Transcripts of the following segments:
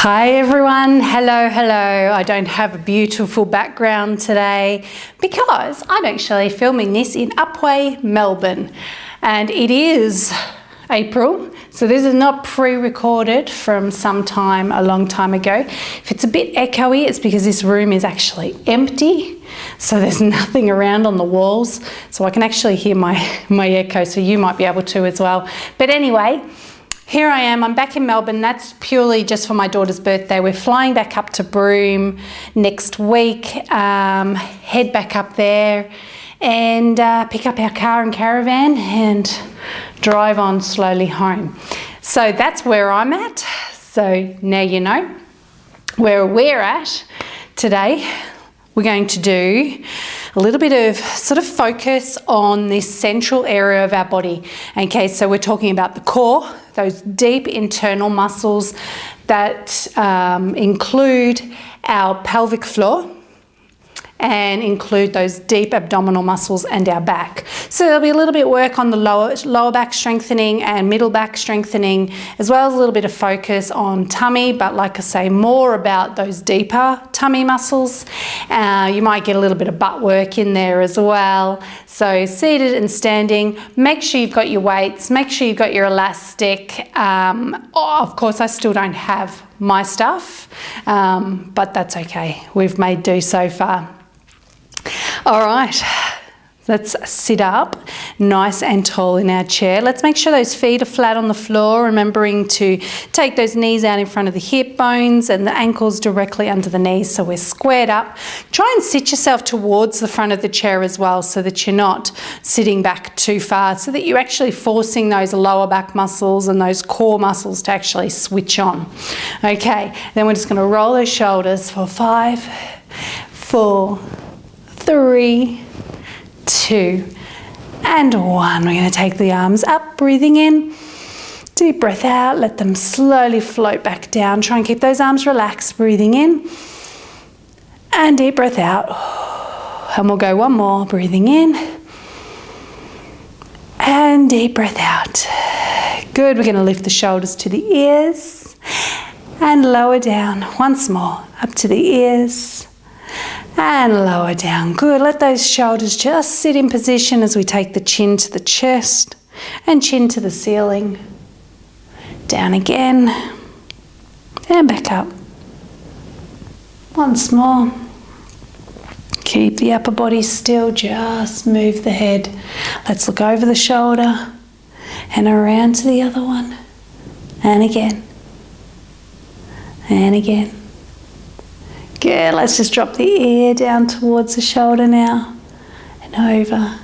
Hi everyone, hello. I don't have a beautiful background today because I'm actually filming this in Upwey, Melbourne, and it is April, so this is not pre-recorded from a long time ago. If it's a bit echoey, it's because this room is actually empty, so there's nothing around on the walls, so I can actually hear my echo, so you might be able to as well. But anyway, here I am, I'm back in Melbourne. That's purely just for my daughter's birthday. We're flying back up to Broome next week, head back up there and pick up our car and caravan and drive on slowly home. So that's where I'm at. So now you know where we're at today. We're going to do a little bit of sort of focus on this central area of our body. Okay, so we're talking about the core, those deep internal muscles that include our pelvic floor and include those deep abdominal muscles and our back. So there'll be a little bit of work on the lower back strengthening and middle back strengthening, as well as a little bit of focus on tummy, but like I say, more about those deeper tummy muscles. You might get a little bit of butt work in there as well. So seated and standing, make sure you've got your weights, make sure you've got your elastic. Of course, I still don't have my stuff, but that's okay. We've made do so far. All right, let's sit up nice and tall in our chair. Let's make sure those feet are flat on the floor, remembering to take those knees out in front of the hip bones and the ankles directly under the knees, so we're squared up. Try and sit yourself towards the front of the chair as well, so that you're not sitting back too far, so that you're actually forcing those lower back muscles and those core muscles to actually switch on. Okay, then we're just going to roll those shoulders for 5, 4, 3, 2, and 1. We're going to take the arms up, breathing in. Deep breath out, let them slowly float back down. Try and keep those arms relaxed, breathing in. And deep breath out. And we'll go one more, breathing in. And deep breath out. Good, we're going to lift the shoulders to the ears and lower down. Once more, up to the ears. And lower down. Good. Let those shoulders just sit in position as we take the chin to the chest and chin to the ceiling. Down again. And back up. Once more. Keep the upper body still. Just move the head. Let's look over the shoulder and around to the other one. And again. And again. Good, let's just drop the ear down towards the shoulder now and over.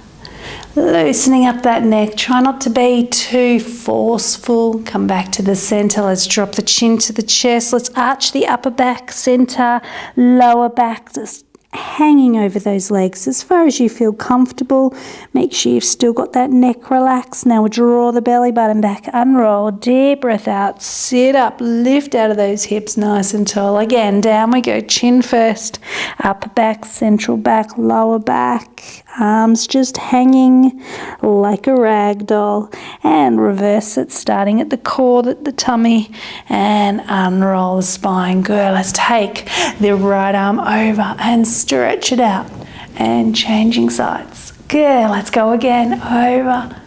Loosening up that neck. Try not to be too forceful. Come back to the center. Let's drop the chin to the chest. Let's arch the upper back, center, lower back, just hanging over those legs as far as you feel comfortable. Make sure you've still got that neck relaxed. Now we'll draw the belly button back, unroll, deep breath out, sit up, lift out of those hips nice and tall. Again, down we go, chin first, upper back, central back, lower back, arms just hanging like a rag doll, and reverse it, starting at the core, the tummy, and unroll the spine. Good, let's take the right arm over and stretch it out, and changing sides. Good, let's go again, over,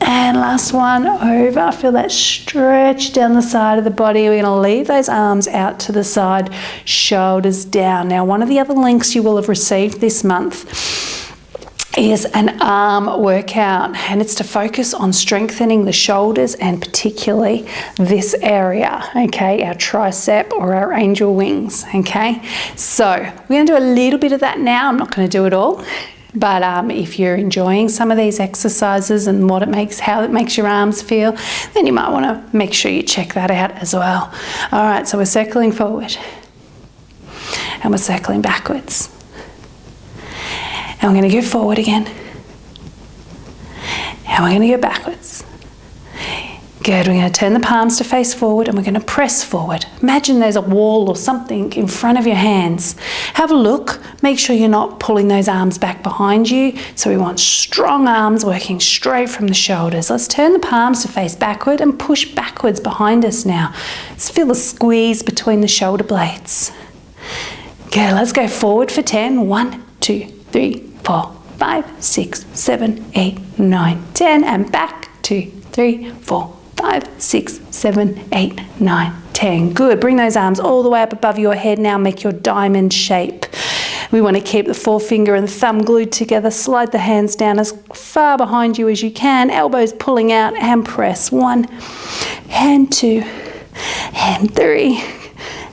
and last one, over. Feel that stretch down the side of the body. We're going to leave those arms out to the side, shoulders down. Now, one of the other links you will have received this month is an arm workout, and it's to focus on strengthening the shoulders and particularly this area, okay, our tricep or our angel wings, okay. So we're going to do a little bit of that now. I'm not going to do it all, but if you're enjoying some of these exercises and how it makes your arms feel, then you might want to make sure you check that out as well. All right, so we're circling forward and we're circling backwards. And we're going to go forward again. And we're going to go backwards. Good, we're going to turn the palms to face forward and we're going to press forward. Imagine there's a wall or something in front of your hands. Have a look, make sure you're not pulling those arms back behind you. So we want strong arms working straight from the shoulders. Let's turn the palms to face backward and push backwards behind us now. Let's feel the squeeze between the shoulder blades. Good, let's go forward for 10. 1, 2, 3, 4, 5, 6, 7, 8, 9, 10 and back. 2, 3, 4, 5, 6, 7, 8, 9, 10. Good. Bring those arms all the way up above your head now. Make your diamond shape. We want to keep the forefinger and thumb glued together. Slide the hands down as far behind you as you can. Elbows pulling out and press. 1 and 2 and 3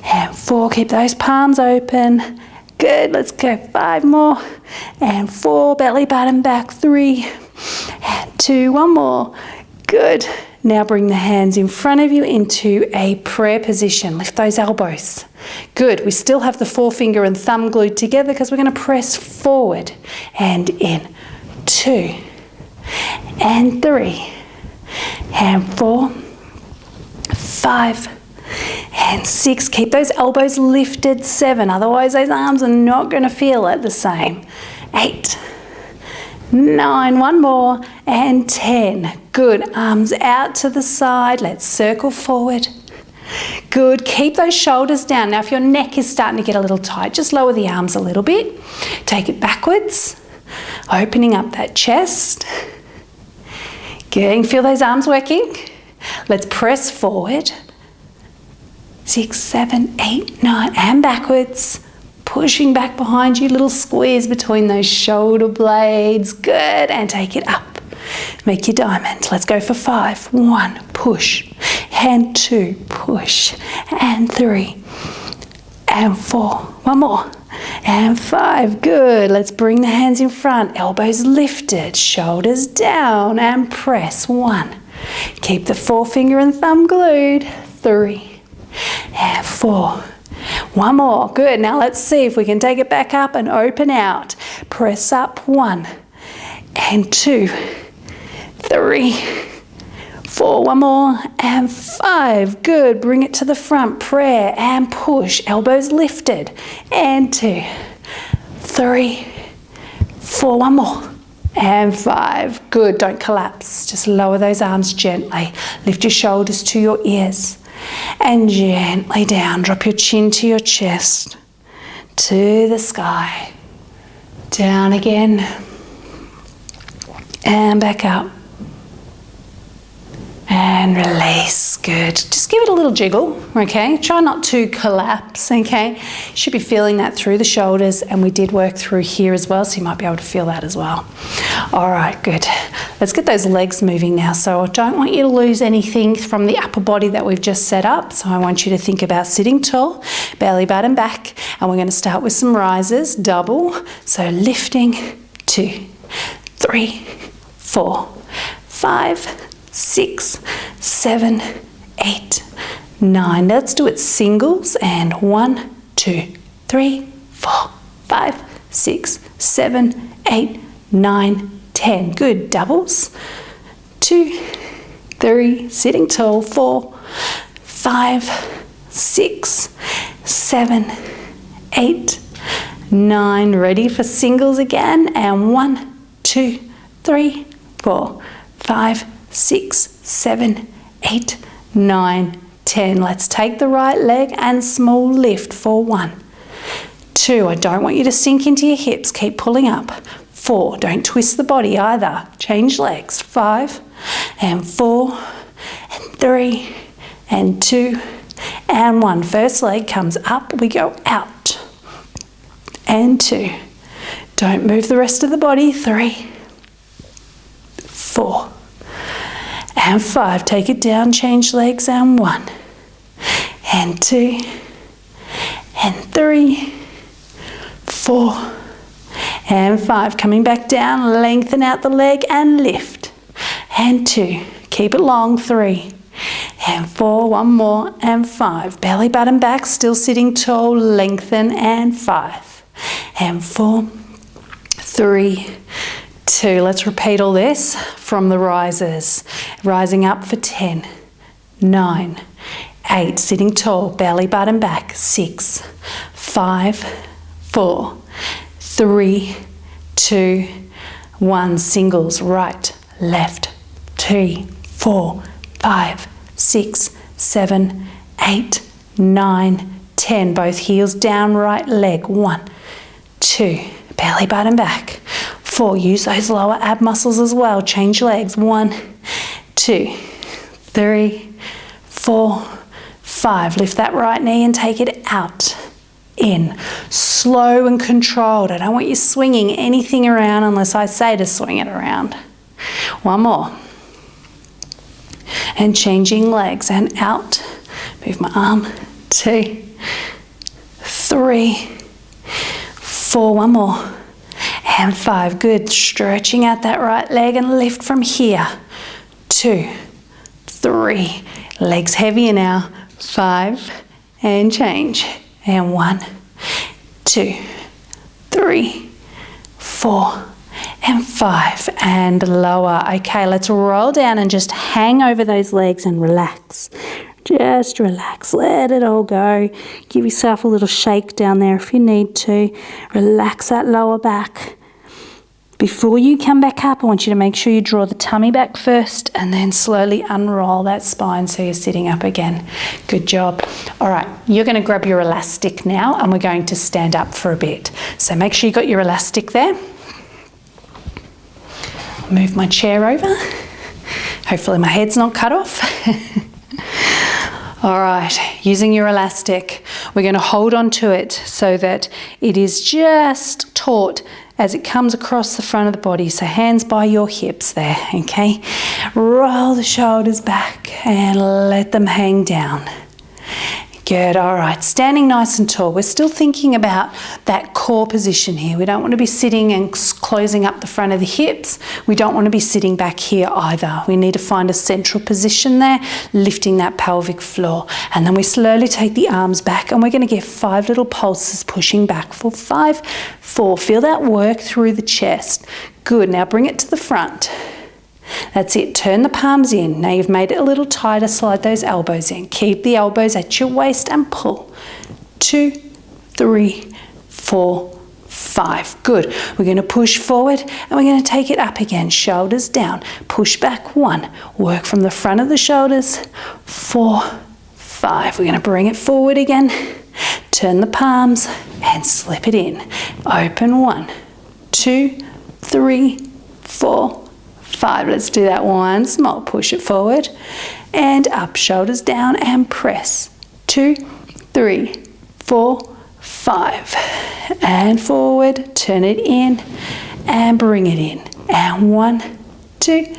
and 4. Keep those palms open. Good. Let's go 5 more and 4. Belly button back. 3 and 2. 1 more. Good. Now bring the hands in front of you into a prayer position. Lift those elbows. Good. We still have the forefinger and thumb glued together because we're going to press forward and in. 2 and 3 and 4, 5 and 6. Keep those elbows lifted. 7. Otherwise those arms are not going to feel it the same. 8, 9, 1 more, and 10. Good, arms out to the side. Let's circle forward. Good, keep those shoulders down. Now if your neck is starting to get a little tight, just lower the arms a little bit. Take it backwards, opening up that chest. Good, feel those arms working. Let's press forward. 6, 7, 8, 9, and backwards. Pushing back behind you, little squeeze between those shoulder blades. Good, and take it up. Make your diamond. Let's go for 5. 1, push, and 2, push, and 3, and 4. 1 more, and 5. Good. Let's bring the hands in front, elbows lifted, shoulders down, and press. 1. Keep the forefinger and thumb glued. 3, and 4. 1 more. Good. Now let's see if we can take it back up and open out. Press up. 1 and 2, 3, 4. 1 more and 5. Good. Bring it to the front. Prayer and push. Elbows lifted. And 2, 3, 4. 1 more and 5. Good. Don't collapse. Just lower those arms gently. Lift your shoulders to your ears. And gently down, drop your chin to your chest, to the sky, down again, and back up, and release. Good. Just give it a little jiggle, okay? Try not to collapse, okay? You should be feeling that through the shoulders, and we did work through here as well, so you might be able to feel that as well. All right, good. Let's get those legs moving now. So I don't want you to lose anything from the upper body that we've just set up. So I want you to think about sitting tall, belly button back, and we're going to start with some rises, double. So lifting, 2, 3, 4, 5, 6, 7, 8, 9. Let's do it singles, and 1, 2, 3, 4, 5, 6, 7, 8, 9, 10. Good. Doubles. 2, 3, sitting tall. 4, 5, 6, 7, 8, 9. Ready for singles again. And 1, 2, 3, 4, 5, 6, 7, 8, 9, 10. Let's take the right leg and small lift for 1, 2. I don't want you to sink into your hips. Keep pulling up. 4. Don't twist the body either. Change legs. 5 and 4 and 3 and 2 and 1. First leg comes up. We go out. And 2. Don't move the rest of the body. 3, 4 and 5. Take it down. Change legs. And 1 and 2 and 3, 4 and 5. Coming back down, lengthen out the leg and lift. And 2. Keep it long. 3 and 4. 1 more and 5. Belly button back, still sitting tall. Lengthen and 5 and 4, 3, 2. Let's repeat all this from the rises. Rising up for 10. 9, 8, sitting tall, belly button back, 6, 5, 4, 3, 2, 1, singles, right, left, 3, 4, 5, 6, 7, 8, 9, 10, both heels down, right leg, 1, 2, belly button back, 4, use those lower ab muscles as well, change legs, 1, 2, 3, 4, 5, lift that right knee and take it out, in, slow and controlled. I don't want you swinging anything around unless I say to swing it around. One more. And changing legs and out. Move my arm. 2, 3, 4. One more. And 5. Good. Stretching out that right leg and lift from here. 2, 3. Legs heavier now. 5. And change. And 1, 2, 3, 4, and 5, and lower. Okay, let's roll down and just hang over those legs and relax. Just relax, let it all go. Give yourself a little shake down there if you need to. Relax that lower back. Before you come back up, I want you to make sure you draw the tummy back first and then slowly unroll that spine so you're sitting up again. Good job. All right, you're going to grab your elastic now and we're going to stand up for a bit. So make sure you got your elastic there. I'll move my chair over. Hopefully my head's not cut off. All right, using your elastic, we're going to hold on to it so that it is just taut as it comes across the front of the body. So hands by your hips there, okay? Roll the shoulders back and let them hang down. Good, all right, standing nice and tall. We're still thinking about that core position here. We don't want to be sitting and closing up the front of the hips. We don't want to be sitting back here either. We need to find a central position there, lifting that pelvic floor. And then we slowly take the arms back and we're going to get 5 little pulses pushing back for 5, 4. Feel that work through the chest. Good, now bring it to the front. That's it, turn the palms in. Now you've made it a little tighter, slide those elbows in. Keep the elbows at your waist and pull. 2, 3, 4, 5. Good. We're going to push forward and we're going to take it up again. Shoulders down. Push back 1. Work from the front of the shoulders. 4, 5. We're going to bring it forward again. Turn the palms and slip it in. Open 1, 2, 3, 4, 5. Let's do that once more. Push it forward and up, shoulders down and press. 2, 3, 4, 5. And forward, turn it in and bring it in. And 1, 2,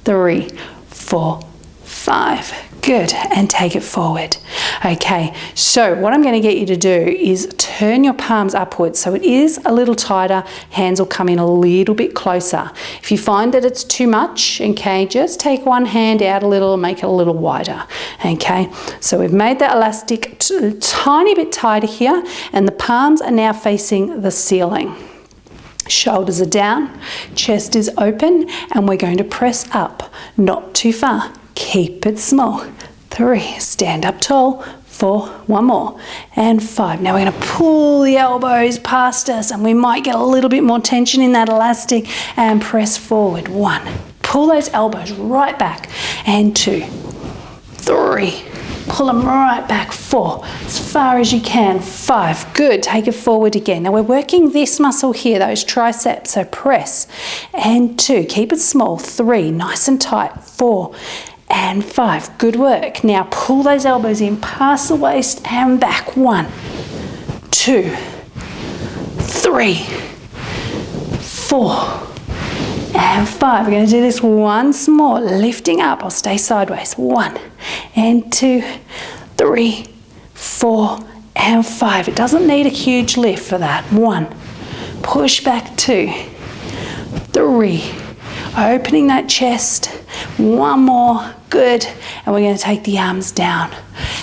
3, 4, 5. Good, and take it forward. Okay, so what I'm going to get you to do is turn your palms upwards so it is a little tighter, hands will come in a little bit closer. If you find that it's too much, okay, just take one hand out a little and make it a little wider. Okay, so we've made that elastic a tiny bit tighter here and the palms are now facing the ceiling. Shoulders are down, chest is open, and we're going to press up, not too far. Keep it small. 3, stand up tall. 4, one more, and 5. Now we're going to pull the elbows past us and we might get a little bit more tension in that elastic and press forward. 1, pull those elbows right back, and 2, 3, pull them right back. 4, as far as you can. 5, good, take it forward again. Now we're working this muscle here, those triceps, so press, and 2, keep it small. 3, nice and tight. 4, and 5. Good work. Now pull those elbows in past the waist and back. 1, 2, 3, 4, and 5. We're going to do this once more. Lifting up. I'll stay sideways. 1, and 2, 3, 4, and 5. It doesn't need a huge lift for that. 1, push back. 2, 3, opening that chest. 1 more. Good. And we're going to take the arms down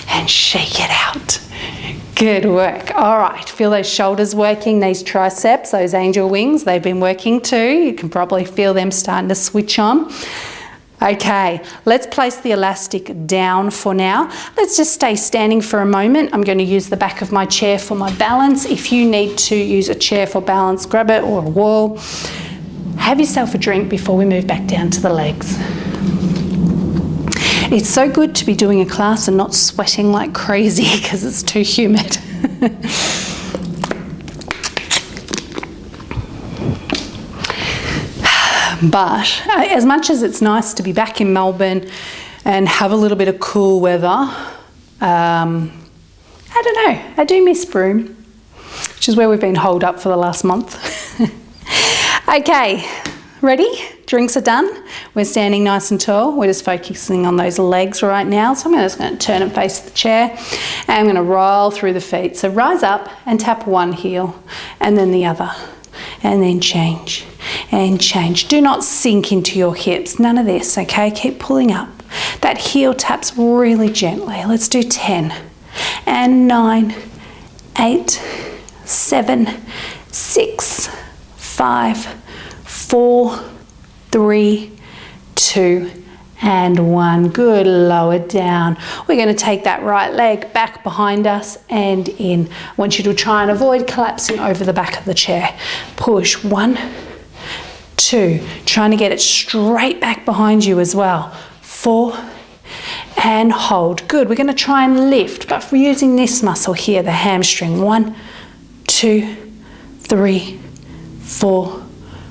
and shake it out. Good work. All right. Feel those shoulders working, these triceps, those angel wings, they've been working too. You can probably feel them starting to switch on. Okay, let's place the elastic down for now. Let's just stay standing for a moment. I'm going to use the back of my chair for my balance. If you need to use a chair for balance, grab it, or a wall. Have yourself a drink before we move back down to the legs. It's so good to be doing a class and not sweating like crazy because it's too humid. But as much as it's nice to be back in Melbourne and have a little bit of cool weather, I don't know, I do miss Broome, which is where we've been holed up for the last month. Okay, ready? Drinks are done. We're standing nice and tall. We're just focusing on those legs right now. So I'm just going to turn and face the chair, and I'm going to roll through the feet. So rise up and tap one heel and then the other, and then change and change. Do not sink into your hips. None of this, okay? Keep pulling up. That heel taps really gently. Let's do 10 and 9, 8, 7, 6, 5, 4, 3, 2, and 1. Good, lower down. We're going to take that right leg back behind us and in. I want you to try and avoid collapsing over the back of the chair. Push, 1, 2. Trying to get it straight back behind you as well. 4, and hold. Good, we're going to try and lift, but we're using this muscle here, the hamstring. 1, 2, 3, 4,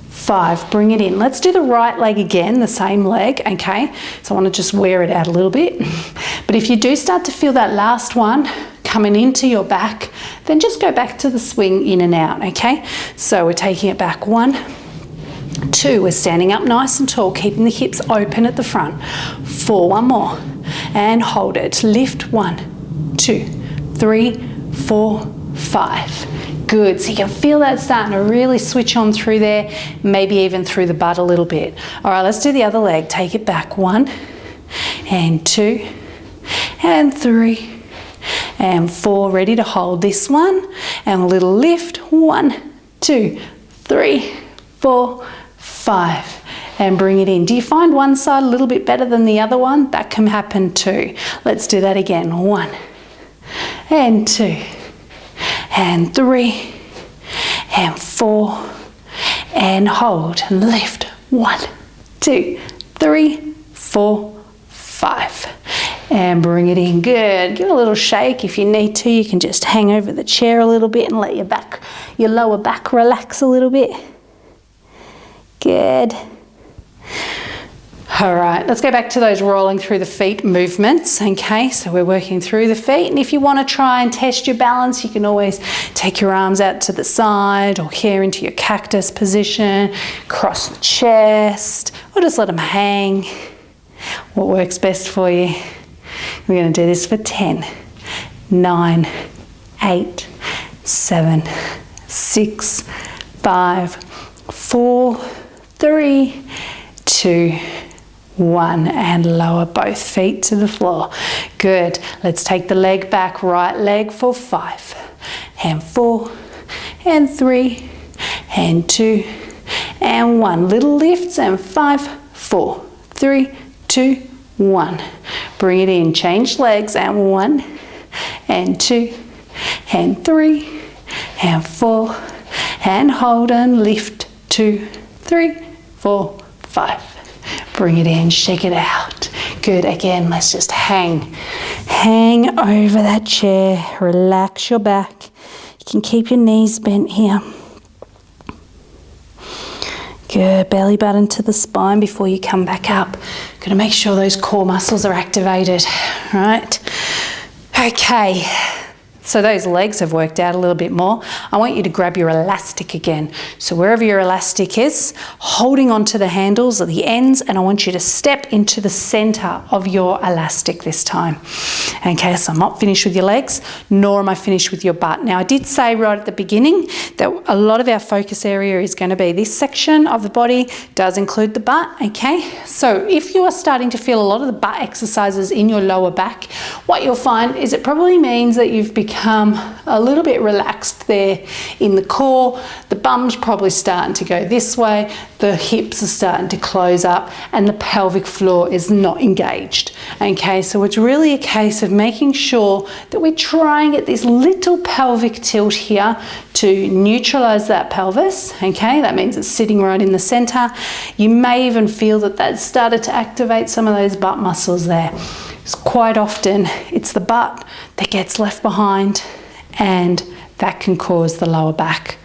5. Bring it in. Let's do the right leg again, the same leg, okay? So I want to just wear it out a little bit. But if you do start to feel that last one coming into your back, then just go back to the swing in and out, okay? So we're taking it back. 1, 2. We're standing up nice and tall, keeping the hips open at the front. 4. One more. And hold it. Lift. 1, 2, 3, 4, 5. Good, so you can feel that starting to really switch on through there, maybe even through the butt a little bit. All right, let's do the other leg. Take it back. 1, and 2, and 3, and 4. Ready to hold this one, and a little lift. 1, 2, 3, 4, 5. And bring it in. Do you find one side a little bit better than the other one? That can happen too. Let's do that again. 1, and 2, and 3, and 4, and hold, and lift. 1, 2, 3, 4, 5, and bring it in. Good. Give it a little shake. If you need to, you can just hang over the chair a little bit and let your lower back relax a little bit. Good. All right, let's go back to those rolling through the feet movements, okay? So we're working through the feet, and if you want to try and test your balance, you can always take your arms out to the side or here into your cactus position, cross the chest, or just let them hang. What works best for you? We're going to do this for 10, 9, 8, 7, 6, 5, 4, 3, 2, 1, and lower both feet to the floor. Good. Let's take the leg back, right leg for 5, and 4, and 3, and 2, and 1. Little lifts, and 5, 4, 3, 2, 1. Bring it in. Change legs, and 1, and 2, and 3, and 4, and hold and lift. 2, 3, 4, 5. Bring it in, shake it out. Good, again, let's just hang over that chair. Relax your back. You can keep your knees bent here. Good, belly button to the spine before you come back up. Gonna make sure those core muscles are activated, right? Okay. So those legs have worked out a little bit more. I want you to grab your elastic again. So wherever your elastic is, holding onto the handles at the ends, and I want you to step into the center of your elastic this time. Okay, so I'm not finished with your legs, nor am I finished with your butt. Now I did say right at the beginning that a lot of our focus area is going to be this section of the body, does include the butt, okay? So if you are starting to feel a lot of the butt exercises in your lower back, what you'll find is it probably means that you've become become a little bit relaxed there in the core. The bum's probably starting to go this way, the hips are starting to close up, and the pelvic floor is not engaged. Okay, so it's really a case of making sure that we try and get this little pelvic tilt here to neutralize that pelvis. Okay, that means it's sitting right in the center. You may even feel that that's started to activate some of those butt muscles there. Quite often it's the butt that gets left behind, and that can cause the lower back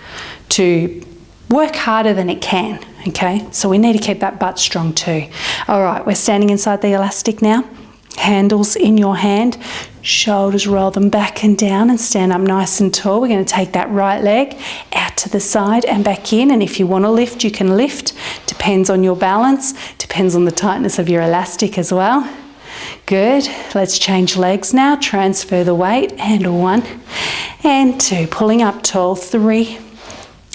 to work harder than it can. Okay, so we need to keep that butt strong too. All right, we're standing inside the elastic now. Handles in your hand, shoulders roll them back and down and stand up nice and tall. We're going to take that right leg out to the side and back in, and if you want to lift, you can lift. Depends on your balance, depends on the tightness of your elastic as well. Good. Let's change legs now. Transfer the weight. And 1 and 2. Pulling up tall. 3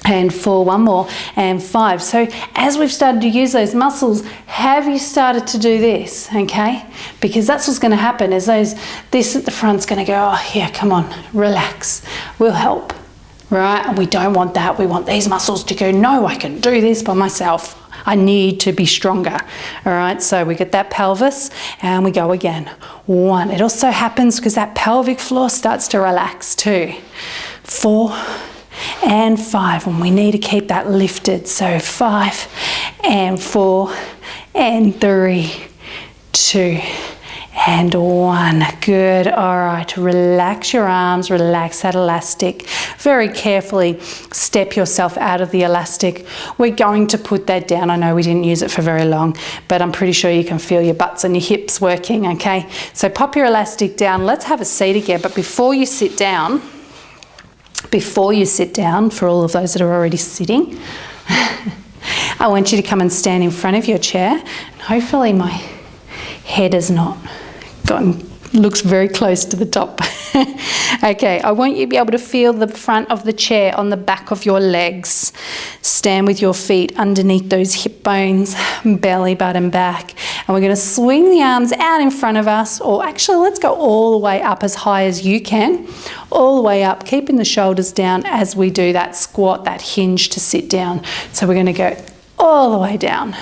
and 4. One more. And 5. So as we've started to use those muscles, have you started to do this? Okay? Because that's what's going to happen is this at the front's going to go, oh, yeah, come on, relax. We'll help. Right? And we don't want that. We want these muscles to go, no, I can do this by myself. I need to be stronger. All right, so we get that pelvis and we go again. 1. It also happens because that pelvic floor starts to relax too. 4 and 5, and we need to keep that lifted. So 5 and 4 and 3, 2 and 1. Good. All right, relax your arms, relax that elastic. Very carefully step yourself out of the elastic. We're going to put that down. I know we didn't use it for very long, but I'm pretty sure you can feel your butts and your hips working, okay? So pop your elastic down. Let's have a seat again, but before you sit down, for all of those that are already sitting, I want you to come and stand in front of your chair. And hopefully my head has not looks very close to the top. Okay, I want you to be able to feel the front of the chair on the back of your legs. Stand with your feet underneath those hip bones, belly button back. And we're going to swing the arms out in front of us, or actually let's go all the way up as high as you can. All the way up, keeping the shoulders down as we do that squat, that hinge to sit down. So we're going to go all the way down.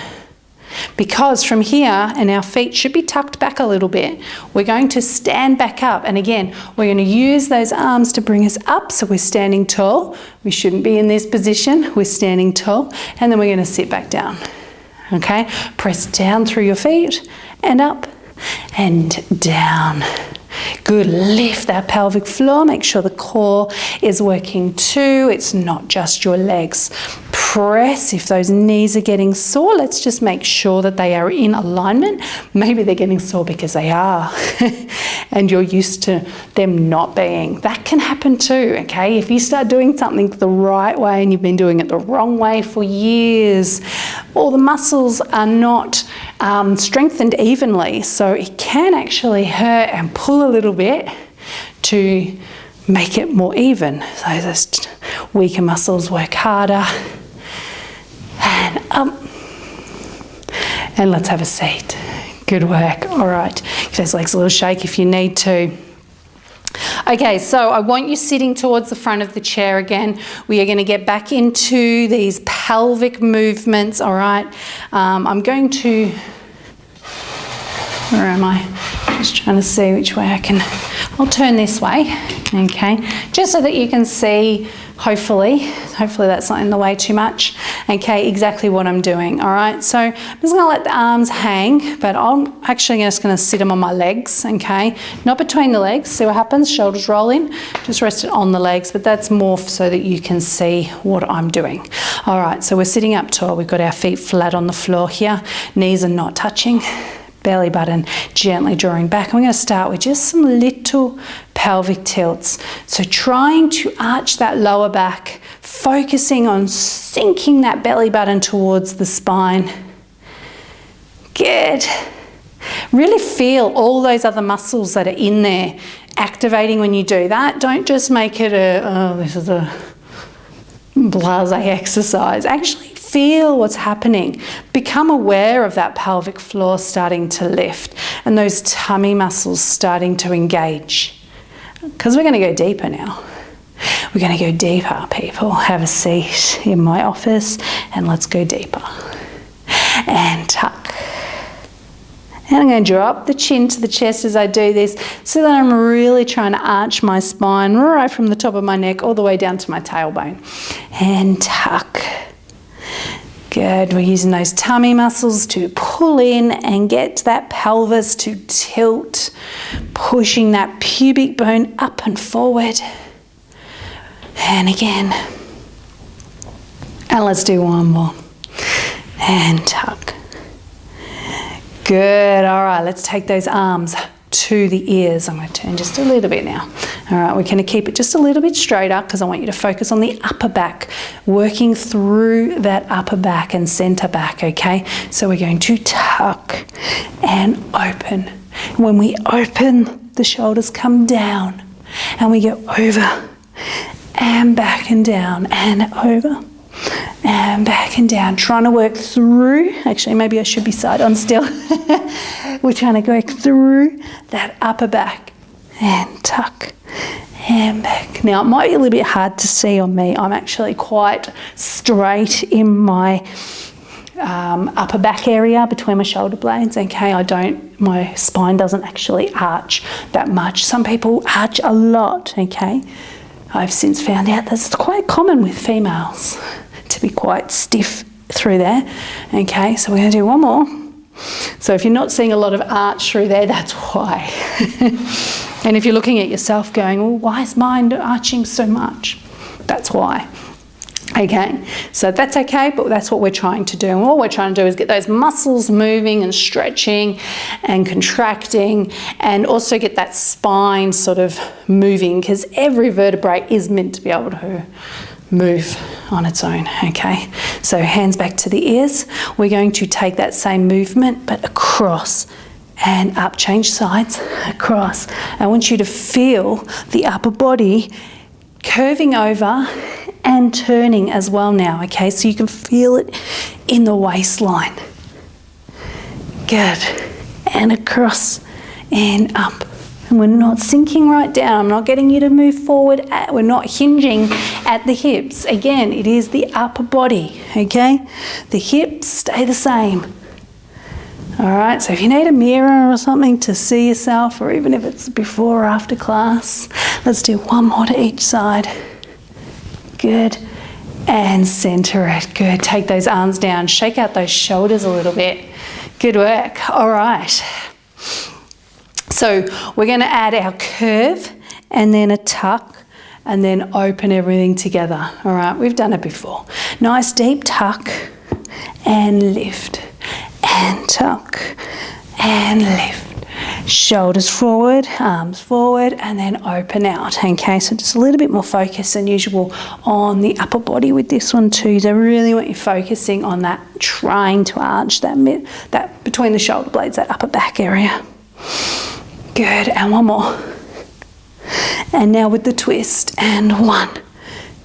Because from here, and our feet should be tucked back a little bit, we're going to stand back up. And again, we're going to use those arms to bring us up. So we're standing tall. We shouldn't be in this position. We're standing tall. And then we're going to sit back down. Okay? Press down through your feet and up and down. Good. Lift that pelvic floor. Make sure the core is working too. It's not just your legs. Press. If those knees are getting sore, let's just make sure that they are in alignment. Maybe they're getting sore because they are and you're used to them not being. That can happen too, okay? If you start doing something the right way and you've been doing it the wrong way for years, all the muscles are not strengthened evenly, so it can actually hurt and pull a little bit to make it more even. So those weaker muscles work harder. And up. And let's have a seat. Good work. All right. Give those legs a little shake if you need to. Okay, so I want you sitting towards the front of the chair again. We are going to get back into these pelvic movements, all right? I'm going to... Where am I? Just trying to see which way I can... I'll turn this way, okay? Just so that you can see, hopefully that's not in the way too much, okay, exactly what I'm doing, all right? So I'm just going to let the arms hang, but I'm actually just going to sit them on my legs, okay? Not between the legs. See what happens? Shoulders roll in. Just rest it on the legs, but that's more so that you can see what I'm doing. All right, so we're sitting up tall. We've got our feet flat on the floor here. Knees are not touching. Belly button gently drawing back. And we're going to start with just some little pelvic tilts. So trying to arch that lower back, focusing on sinking that belly button towards the spine. Good. Really feel all those other muscles that are in there activating when you do that. Don't just make it this is a blasé exercise. Actually feel what's happening. Become aware of that pelvic floor starting to lift and those tummy muscles starting to engage. because we're going to go deeper now. We're going to go deeper, people. Have a seat in my office and let's go deeper. And tuck. And I'm going to drop the chin to the chest as I do this so that I'm really trying to arch my spine right from the top of my neck all the way down to my tailbone. And tuck. Good. We're using those tummy muscles to pull in and get that pelvis to tilt, pushing that pubic bone up and forward. And again. And let's do one more. And tuck. Good. All right, let's take those arms to the ears. I'm going to turn just a little bit now. All right, we're going to keep it just a little bit straighter because I want you to focus on the upper back, working through that upper back and center back, okay? So we're going to tuck and open. When we open, the shoulders come down and we go over and back and down and over and back and down, trying to work through, actually maybe I should be side on still. We're trying to work through that upper back and tuck and back. Now it might be a little bit hard to see on me. I'm actually quite straight in my upper back area between my shoulder blades, okay? My spine doesn't actually arch that much. Some people arch a lot, okay? I've since found out that it's quite common with females to be quite stiff through there. Okay, so we're going to do one more. So if you're not seeing a lot of arch through there, that's why. And if you're looking at yourself going, well, why is mine arching so much? That's why. Okay, so that's okay, but that's what we're trying to do. And all we're trying to do is get those muscles moving and stretching and contracting, and also get that spine sort of moving, because every vertebrae is meant to be able to move on its own, okay? So hands back to the ears. We're going to take that same movement, but across and up, change sides, across. I want you to feel the upper body curving over and turning as well now, okay? So you can feel it in the waistline. Good. And across and up. And we're not sinking right down. I'm not getting you to move forward. We're not hinging at the hips. Again, it is the upper body, okay? The hips stay the same. All right, so if you need a mirror or something to see yourself, or even if it's before or after class, let's do one more to each side. Good. And center it. Good. Take those arms down. Shake out those shoulders a little bit. Good work. All right. So we're going to add our curve and then a tuck and then open everything together. All right, we've done it before. Nice deep tuck and lift and tuck and lift. Shoulders forward, arms forward, and then open out. Okay, so just a little bit more focus than usual on the upper body with this one too. So I really want you focusing on that, trying to arch that between the shoulder blades, that upper back area. Good, and one more. And now with the twist, and one,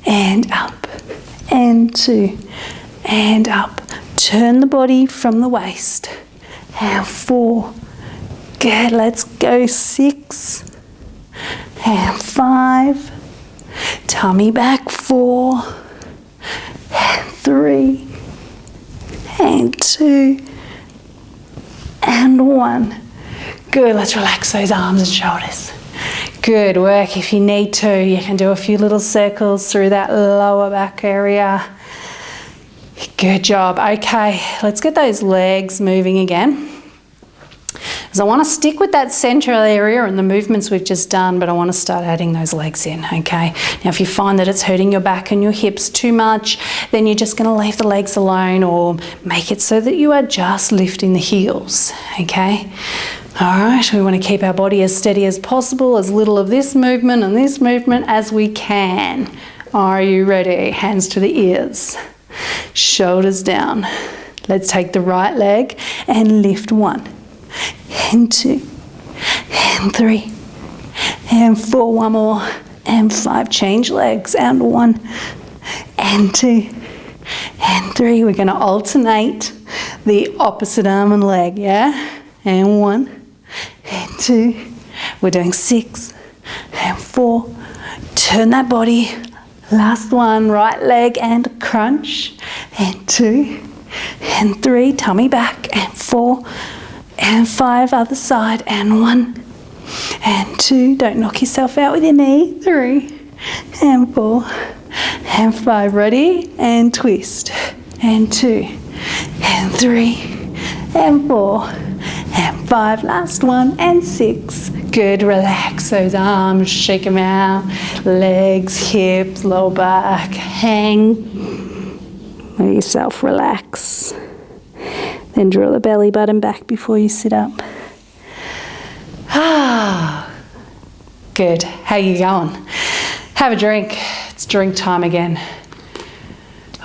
and up, and two, and up. Turn the body from the waist, and 4. Good, let's go 6, and 5. Tummy back 4, and 3, and 2, and 1. Good, let's relax those arms and shoulders. Good work. If you need to, you can do a few little circles through that lower back area. Good job. Okay, let's get those legs moving again. Because I want to stick with that central area and the movements we've just done, but I want to start adding those legs in, okay? Now, if you find that it's hurting your back and your hips too much, then you're just going to leave the legs alone, or make it so that you are just lifting the heels, okay? All right, we want to keep our body as steady as possible, as little of this movement and this movement as we can. Are you ready? Hands to the ears, shoulders down. Let's take the right leg and lift 1, and 2, and 3, and 4. One more, and 5. Change legs, and 1, and 2, and 3. We're going to alternate the opposite arm and leg, yeah? And 1, and 2. We're doing 6, and 4. 4. Turn that body. Last one, right leg and crunch. And 2 and 3, tummy back, and 4 and 5, other side, and 1 and 2, don't knock yourself out with your knee, 3 and 4 and 5, ready, and twist, and 2 and 3 and 4 and 5, last one, and 6. Good, relax those arms, shake them out, legs, hips, lower back, hang, let yourself relax. Then draw the belly button back before you sit up. Ah, good. How you going? Have a drink. It's drink time again.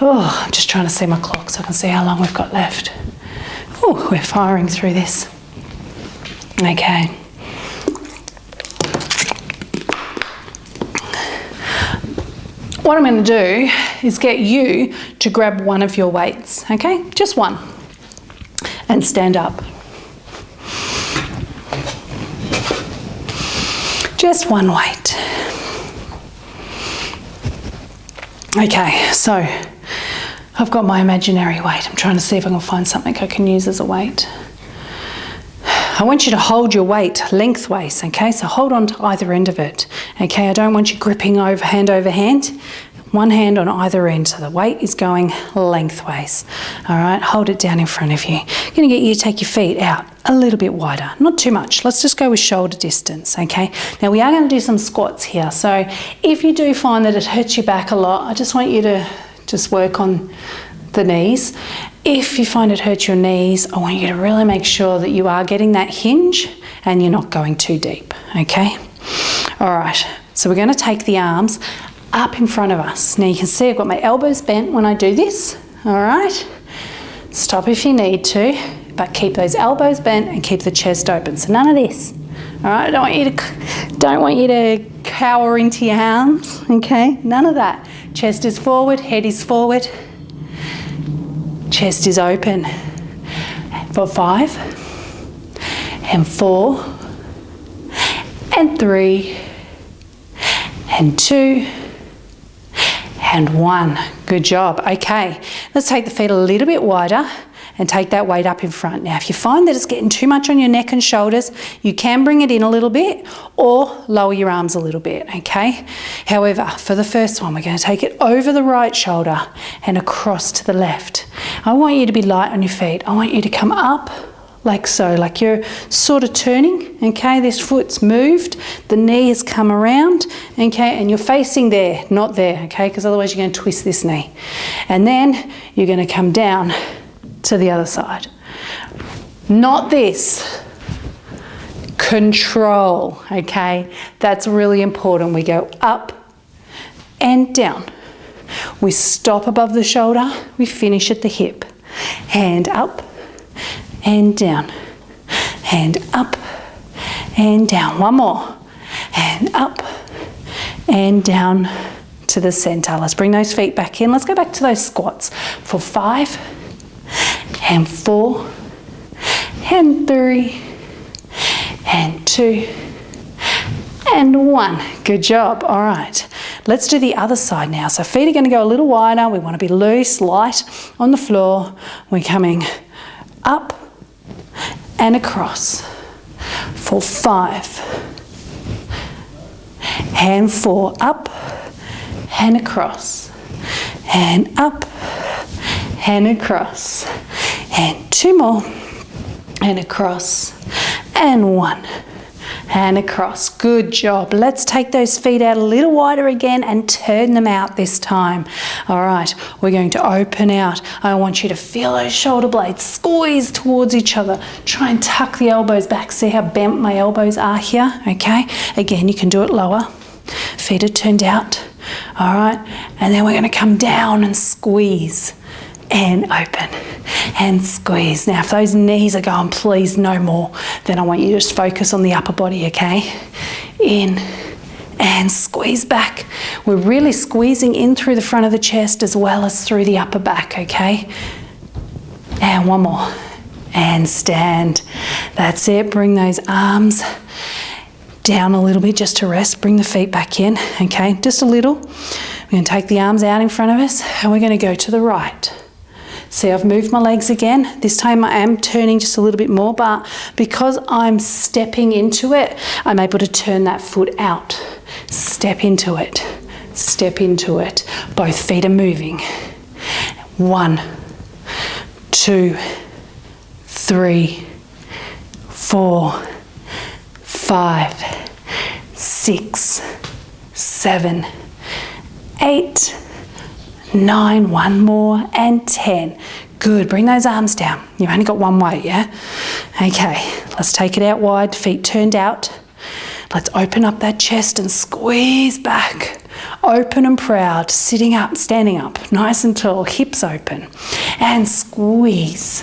Oh, I'm just trying to see my clock so I can see how long we've got left. Oh, we're firing through this. Okay. What I'm going to do is get you to grab one of your weights, okay? Just one. And stand up. Just one weight. Okay, so I've got my imaginary weight. I'm trying to see if I can find something I can use as a weight. I want you to hold your weight lengthways, okay? So hold on to either end of it, okay? I don't want you gripping over hand. One hand on either end, so the weight is going lengthways. All right, hold it down in front of you. I'm gonna get you to take your feet out a little bit wider, not too much. Let's just go with shoulder distance, okay? Now we are gonna do some squats here. So if you do find that it hurts your back a lot, I just want you to just work on the knees. If you find it hurts your knees, I want you to really make sure that you are getting that hinge and you're not going too deep, okay? All right, so we're gonna take the arms up in front of us. Now you can see I've got my elbows bent when I do this, all right? Stop if you need to, but keep those elbows bent and keep the chest open. So none of this, all right? I don't want you to cower into your arms, okay? None of that. Chest is forward, head is forward, chest is open. For 5, and 4, and 3, and 2, and 1. Good job. Okay, let's take the feet a little bit wider and take that weight up in front. Now, if you find that it's getting too much on your neck and shoulders, you can bring it in a little bit or lower your arms a little bit, okay? However, for the first one, we're going to take it over the right shoulder and across to the left. I want you to be light on your feet. I want you to come up like so, like you're sort of turning, okay? This foot's moved, the knee has come around, okay? And you're facing there, not there, okay? Because otherwise you're going to twist this knee. And then you're going to come down to the other side. Not this. Control, okay? That's really important. We go up and down. We stop above the shoulder, we finish at the hip. Hand up and down, hand up and down. One more, and up and down to the center. Let's bring those feet back in. Let's go back to those squats for 5 and 4 and 3 and 2 and 1. Good job. All right, let's do the other side now. So feet are going to go a little wider. We want to be loose, light on the floor. We're coming up and across for 5 and 4, up and across and up and across and 2 more and across and 1 and across. Good job. Let's take those feet out a little wider again and turn them out this time. All right, we're going to open out. I want you to feel those shoulder blades squeeze towards each other. Try and tuck the elbows back. See how bent my elbows are here, okay? Again, you can do it lower. Feet are turned out. All right, and then we're going to come down and squeeze and open and squeeze. Now, if those knees are going, please no more, then I want you to just focus on the upper body, okay? In and squeeze back. We're really squeezing in through the front of the chest as well as through the upper back, okay? And one more. And stand. That's it. Bring those arms down a little bit just to rest. Bring the feet back in, okay, just a little. We're going to take the arms out in front of us and we're going to go to the right. See, I've moved my legs again. This time I am turning just a little bit more, but because I'm stepping into it, I'm able to turn that foot out. Step into it. Step into it. Both feet are moving. 1, 2, 3, 4, 5, 6, 7, 8, 9, one more, and 10. Good, bring those arms down. You've only got one weight, yeah? Okay, let's take it out wide, feet turned out. Let's open up that chest and squeeze back. Open and proud, sitting up, standing up, nice and tall, hips open. And squeeze.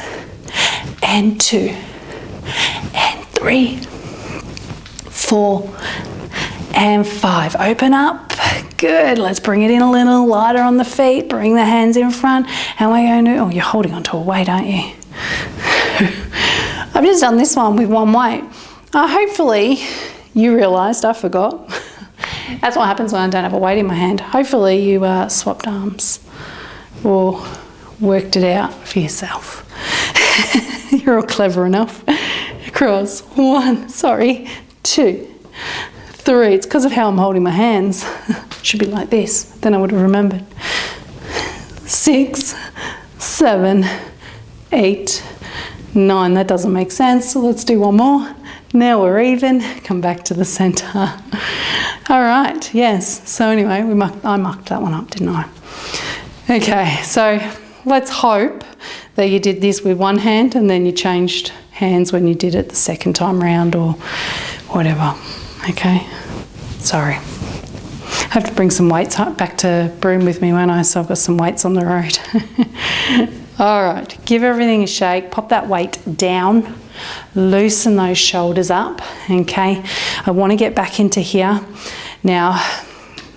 And 2, and 3, 4, and 5. Open up. Good. Let's bring it in a little lighter on the feet. Bring the hands in front. And we're going to, oh, you're holding onto a weight, aren't you? I've just done this one with one weight. Hopefully you realised I forgot. That's what happens when I don't have a weight in my hand. Hopefully you swapped arms or worked it out for yourself. You're all clever enough. Across. 1, 2, 3. It's because of how I'm holding my hands. It should be like this. Then I would have remembered. 6, 7, 8, 9. That doesn't make sense. So let's do one more. Now we're even. Come back to the centre. All right. Yes. So anyway, I mucked that one up, didn't I? Okay. So let's hope that you did this with one hand and then you changed hands when you did it the second time round or whatever. Okay. Sorry. I have to bring some weights back to Broome with me, won't I? So I've got some weights on the road. All right. Give everything a shake. Pop that weight down. Loosen those shoulders up. Okay. I want to get back into here. Now,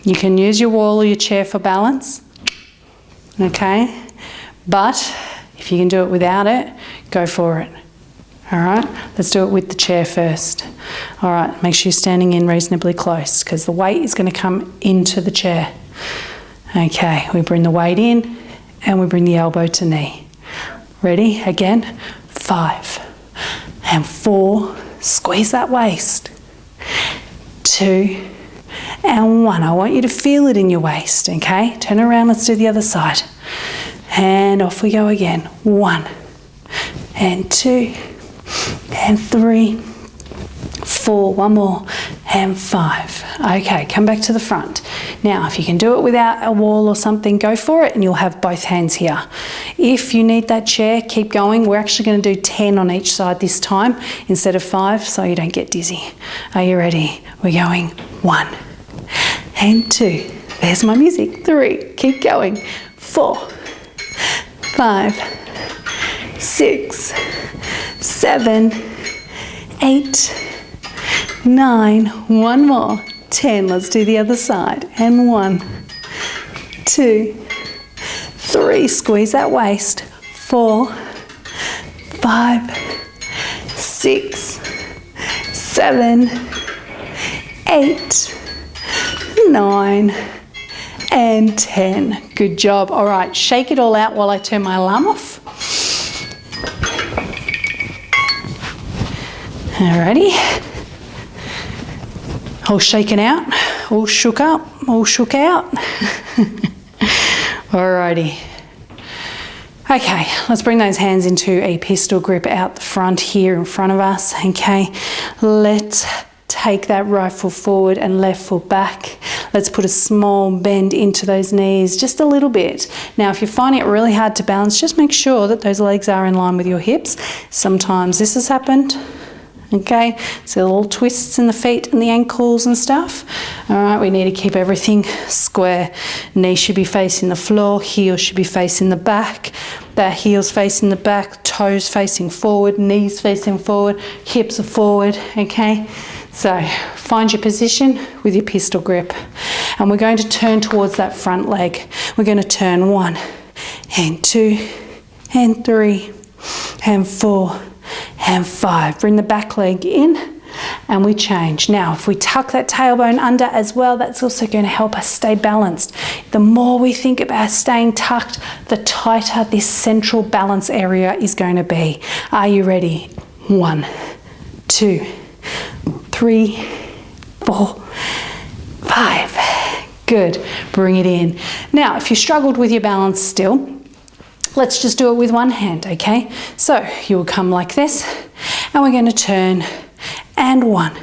you can use your wall or your chair for balance. Okay. But if you can do it without it, go for it. All right, let's do it with the chair first. All right, make sure you're standing in reasonably close because the weight is going to come into the chair. Okay, we bring the weight in and we bring the elbow to knee. Ready? Again, 5 and 4, squeeze that waist. 2 and 1. I want you to feel it in your waist, okay? Turn around, let's do the other side. And off we go again. 1 and 2 and 3, 4, one more, and 5. Okay, come back to the front. Now, if you can do it without a wall or something, go for it and you'll have both hands here. If you need that chair, keep going. We're actually going to do 10 on each side this time instead of 5 so you don't get dizzy. Are you ready? We're going 1 and 2. There's my music. 3, keep going. 4, 5, 6, 7, 8, 9, one more, 10. Let's do the other side. And 1, 2, 3. Squeeze that waist. 4, 5, 6, 7, 8, 9, and 10. Good job. All right, shake it all out while I turn my alarm off. Alrighty, all shaken out, all shook up, all shook out. Alrighty. Okay, let's bring those hands into a pistol grip out the front here in front of us. Okay, let's take that right foot forward and left foot back. Let's put a small bend into those knees, just a little bit. Now, if you're finding it really hard to balance, just make sure that those legs are in line with your hips. Sometimes this has happened. Okay, so little twists in the feet and the ankles and stuff. All right, we need to keep everything square. Knee should be facing the floor, heel should be facing the back. That heel's facing the back, toes facing forward, knees facing forward, hips are forward, okay? So find your position with your pistol grip. And we're going to turn towards that front leg. We're going to turn 1 and 2 and 3 and 4 and 5. Bring the back leg in and we change. Now, if we tuck that tailbone under as well, that's also going to help us stay balanced. The more we think about staying tucked, the tighter this central balance area is going to be. Are you ready? 1, 2, 3, 4, 5. Good. Bring it in. Now, if you struggled with your balance still, let's just do it with one hand, okay? So you'll come like this, and we're going to turn, and 1,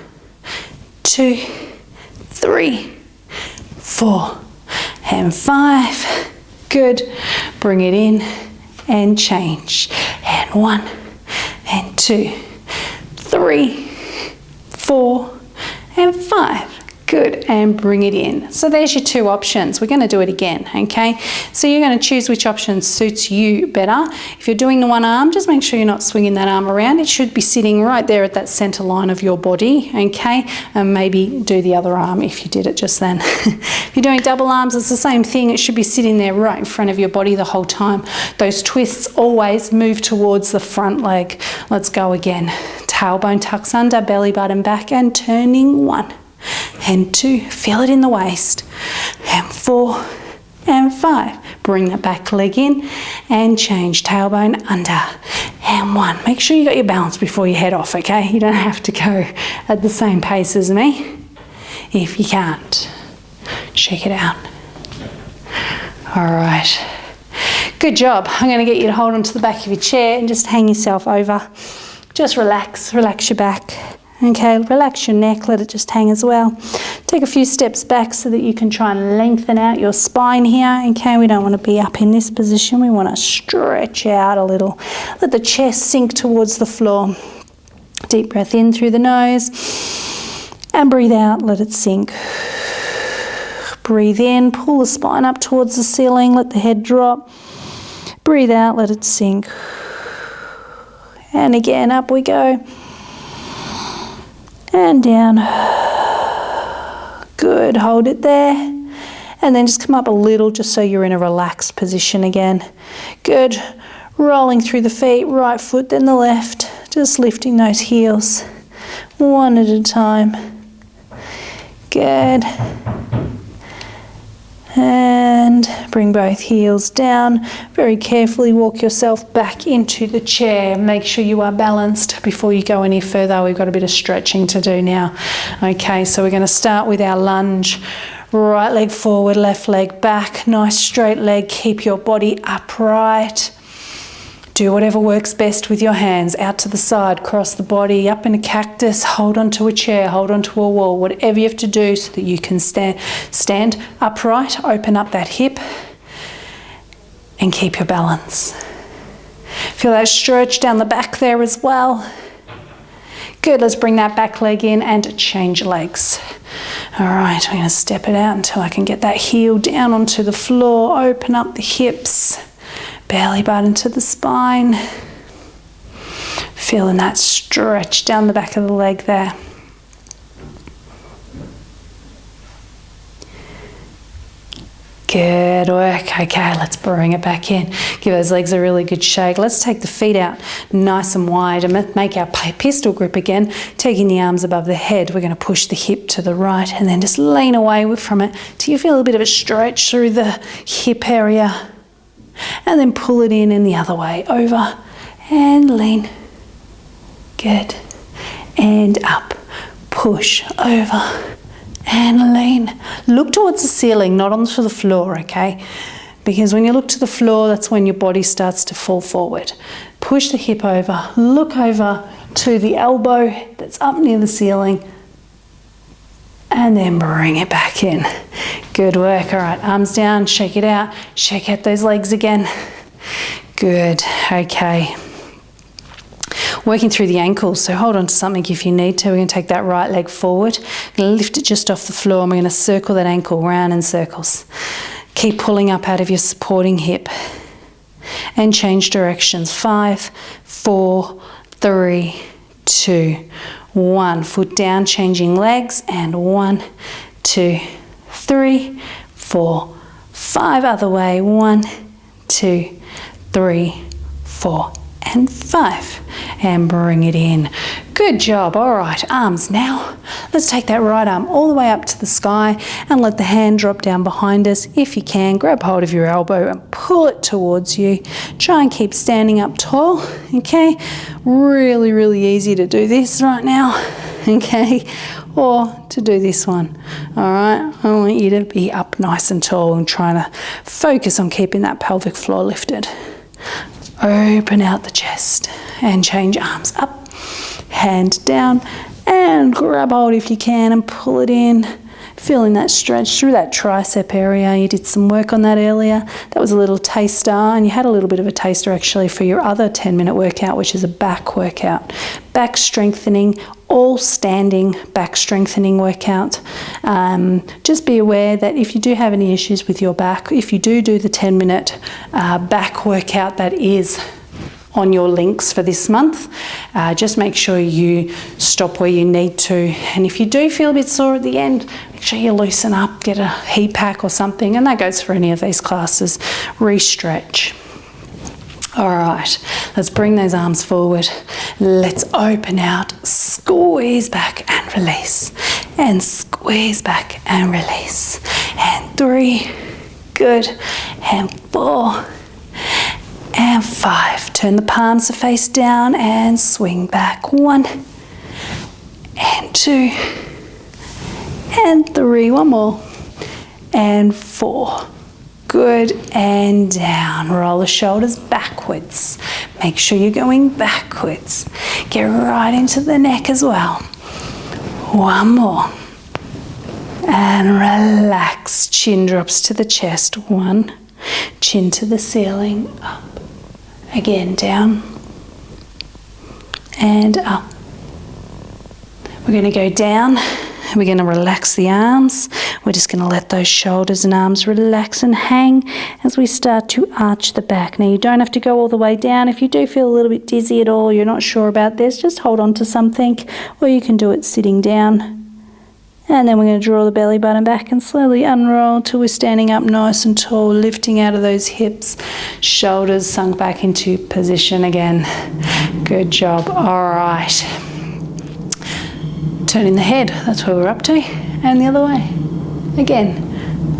2, 3, 4, and 5. Good. Bring it in and change. And 1, and 2, 3, 4, and 5. Good, and bring it in. So there's your two options. We're going to do it again, okay? So you're going to choose which option suits you better. If you're doing the one arm, just make sure you're not swinging that arm around. It should be sitting right there at that center line of your body, okay? And maybe do the other arm if you did it just then. If you're doing double arms, it's the same thing. It should be sitting there right in front of your body the whole time. Those twists always move towards the front leg. Let's go again. Tailbone tucks under, belly button back, and turning 1. And 2, feel it in the waist, and 4, and 5. Bring that back leg in and change, tailbone under, and 1. Make sure you got your balance before you head off, okay? You don't have to go at the same pace as me if you can't. Shake it out. All right. Good job. I'm going to get you to hold onto the back of your chair and just hang yourself over. Just relax your back. Okay, relax your neck, let it just hang as well. Take a few steps back so that you can try and lengthen out your spine here. Okay, we don't want to be up in this position. We want to stretch out a little. Let the chest sink towards the floor. Deep breath in through the nose and breathe out, let it sink. Breathe in, pull the spine up towards the ceiling, let the head drop. Breathe out, let it sink. And again, up we go. And down. Good, hold it there. And then just come up a little just so you're in a relaxed position again. Good, rolling through the feet, right foot then the left. Just lifting those heels, one at a time. Good. And bring both heels down. Very carefully walk yourself back into the chair. Make sure you are balanced before you go any further. We've got a bit of stretching to do now. Okay, so we're going to start with our lunge. Right leg forward, left leg back. Nice straight leg. Keep your body upright. Do whatever works best with your hands. Out to the side, cross the body, up in a cactus, hold onto a chair, hold onto a wall, whatever you have to do so that you can stand upright, open up that hip and keep your balance. Feel that stretch down the back there as well. Good, let's bring that back leg in and change legs. All right, I'm going to step it out until I can get that heel down onto the floor, open up the hips. Belly button to the spine. Feeling that stretch down the back of the leg there. Good work. Okay, let's bring it back in. Give those legs a really good shake. Let's take the feet out nice and wide and make our pistol grip again. Taking the arms above the head, we're going to push the hip to the right and then just lean away from it till you feel a bit of a stretch through the hip area. And then pull it in the other way, over and lean. Good. And up, push, over and lean. Look towards the ceiling, not onto the floor, okay? Because when you look to the floor, that's when your body starts to fall forward. Push the hip over, look over to the elbow that's up near the ceiling, and then bring it back in. Good work. All right, arms down, shake it out. Shake out those legs again. Good. Okay. Working through the ankles, so hold on to something if you need to. We're going to take that right leg forward. We're going to lift it just off the floor and we're going to circle that ankle round in circles. Keep pulling up out of your supporting hip. And change directions. 5, 4, 3, 2, 1. Foot down, changing legs, and 1, 2, 3, 4, 5. Other way. 1, 2, 3, 4, and 5. And bring it in. Good job. All right, arms now. Let's take that right arm all the way up to the sky and let the hand drop down behind us. If you can, grab hold of your elbow and pull it towards you. Try and keep standing up tall, okay? Really, really easy to do this right now, okay? Or to do this one, all right? I want you to be up nice and tall and trying to focus on keeping that pelvic floor lifted. Open out the chest and change arms up, hand down, and grab hold if you can and pull it in. Feeling that stretch through that tricep area. You did some work on that earlier. That was a little taster, and you had a little bit of a taster actually for your other 10-minute workout, which is a back workout. Back strengthening, all standing back strengthening workout. Just be aware that if you do have any issues with your back, if you do the 10-minute back workout that is on your links for this month, just make sure you stop where you need to. And if you do feel a bit sore at the end, make sure you loosen up, get a heat pack or something, and that goes for any of these classes. Re-stretch. All right, let's bring those arms forward. Let's open out, squeeze back and release, and squeeze back and release. And 3, good, and 4, and 5. Turn the palms to face down and swing back. 1, and 2, and 3. One more, and 4. Good, and down. Roll the shoulders backwards. Make sure you're going backwards. Get right into the neck as well. One more. And relax. Chin drops to the chest. 1. Chin to the ceiling. Up. Again, down. And up. We're going to go down. We're going to relax the arms. We're just going to let those shoulders and arms relax and hang as we start to arch the back. Now, you don't have to go all the way down. If you do feel a little bit dizzy at all, you're not sure about this, just hold on to something, or you can do it sitting down. And then we're going to draw the belly button back and slowly unroll till we're standing up nice and tall, lifting out of those hips, shoulders sunk back into position again. Good job. All right. Turning the head, that's where we're up to, and the other way. Again,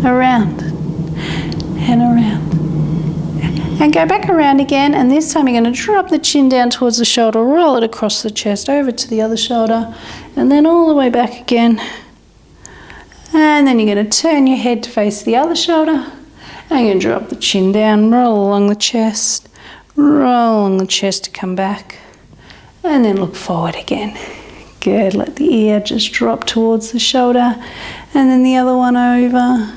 around and around. And go back around again, and this time you're going to drop the chin down towards the shoulder, roll it across the chest, over to the other shoulder, and then all the way back again. And then you're going to turn your head to face the other shoulder, and you're going to drop the chin down, roll along the chest, roll along the chest to come back, and then look forward again. Good, let the ear just drop towards the shoulder, and then the other one over,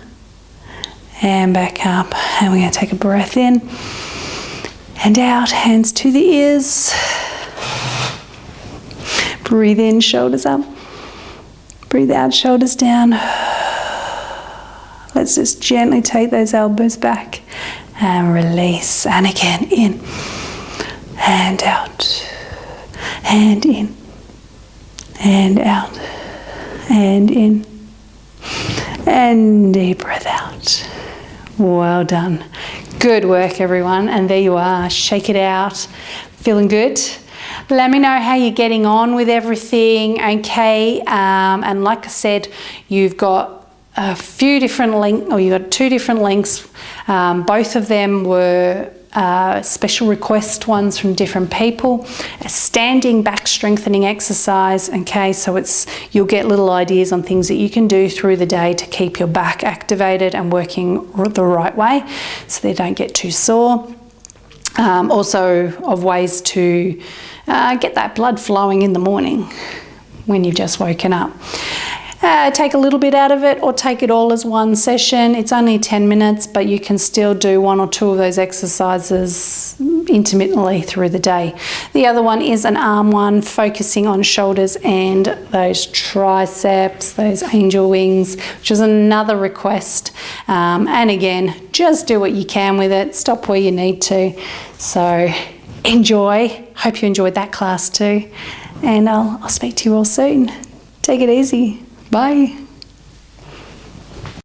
and back up. And we're going to take a breath in and out, hands to the ears. Breathe in, shoulders up. Breathe out, shoulders down. Let's just gently take those elbows back and release. And again, in and out, and in. And out, and in, and deep breath out. Well done. Good work, everyone. And there you are. Shake it out. Feeling good? Let me know how you're getting on with everything, okay? And like I said, you've got a few different links, or you've got 2 different links. Both of them were special request ones from different people. A standing back strengthening exercise, okay, so you'll get little ideas on things that you can do through the day to keep your back activated and working the right way so they don't get too sore. Also of ways to get that blood flowing in the morning when you've just woken up. Take a little bit out of it or take it all as one session. It's only 10 minutes, but you can still do 1 or 2 of those exercises intermittently through the day. The other one is an arm one, focusing on shoulders and those triceps, those angel wings, which is another request. And again, just do what you can with it. Stop where you need to. So enjoy. Hope you enjoyed that class too. And I'll speak to you all soon. Take it easy. Bye.